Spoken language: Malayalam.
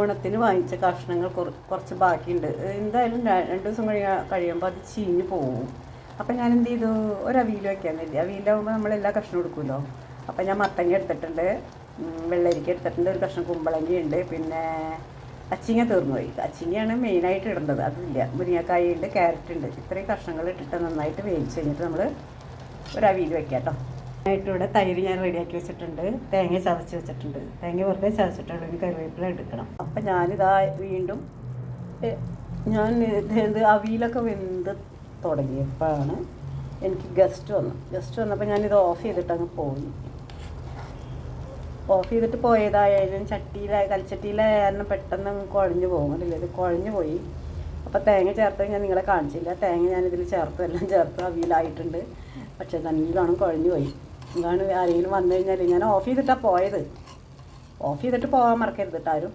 ഓണത്തിന് വാങ്ങിച്ച കഷ്ണങ്ങൾ കുറച്ച് ബാക്കിയുണ്ട്. എന്തായാലും 2 ദിവസം കഴിയുമ്പോൾ അത് ചീഞ്ഞ് പോവും. അപ്പം ഞാൻ എന്ത് ചെയ്തു, ഒരു അവിയൽ വയ്ക്കാൻ കരുതി. അവിയലാകുമ്പോൾ നമ്മളെല്ലാ കഷ്ണം എടുക്കുമല്ലോ. അപ്പം ഞാൻ മത്തങ്ങ എടുത്തിട്ടുണ്ട്, വെള്ളരിക്ക എടുത്തിട്ടുണ്ട്, ഒരു കഷ്ണം കുമ്പളങ്ങയുണ്ട്, പിന്നെ അച്ചിങ്ങ തീർന്നു പോയി. അച്ചിങ്ങയാണ് മെയിനായിട്ട് ഇടേണ്ടത്, അതില്ല. മുരിങ്ങക്കായ ഉണ്ട്, ക്യാരറ്റ് ഉണ്ട്. ഇത്രയും കഷ്ണങ്ങൾ ഇട്ടിട്ട് നന്നായിട്ട് വേവിച്ച് കഴിഞ്ഞിട്ട് നമ്മൾ ഒരു അവിയൽ വയ്ക്കാം കേട്ടോ. ആയിട്ട് ഇവിടെ തൈര് ഞാൻ റെഡിയാക്കി വെച്ചിട്ടുണ്ട്, തേങ്ങ ചതച്ച് വെച്ചിട്ടുണ്ട്. തേങ്ങ വെറുതെ ചതച്ചിട്ടുണ്ട്, ഇനി കറിവേപ്പില എടുക്കണം. അപ്പം ഞാനിതാ വീണ്ടും അവിയലൊക്കെ വെന്ത് തുടങ്ങിയപ്പോഴാണ് എനിക്ക് ഗസ്റ്റ് വന്നപ്പോൾ ഞാനിത് ഓഫ് ചെയ്തിട്ട് അങ്ങ് പോയി. ഓഫ് ചെയ്തിട്ട് പോയതായാലും കൽച്ചട്ടിയിലായാലും പെട്ടെന്ന് കുഴഞ്ഞു പോകും, അതില്ല, ഇത് കുഴഞ്ഞു പോയി. അപ്പോൾ തേങ്ങ ചേർത്ത് ഞാൻ നിങ്ങളെ കാണിച്ചില്ല. തേങ്ങ ഞാനിതിൽ എല്ലാം ചേർത്ത് അവിയലായിട്ടുണ്ട്. പക്ഷേ നല്ലോണം കുഴഞ്ഞു പോയി. ഇതാണ് ആരെങ്കിലും വന്നു കഴിഞ്ഞാൽ ഞാൻ ഓഫ് ചെയ്തിട്ടാണ് പോയത്. ഓഫ് ചെയ്തിട്ട് പോകാൻ മറക്കരുത് കേട്ടോ ആരും.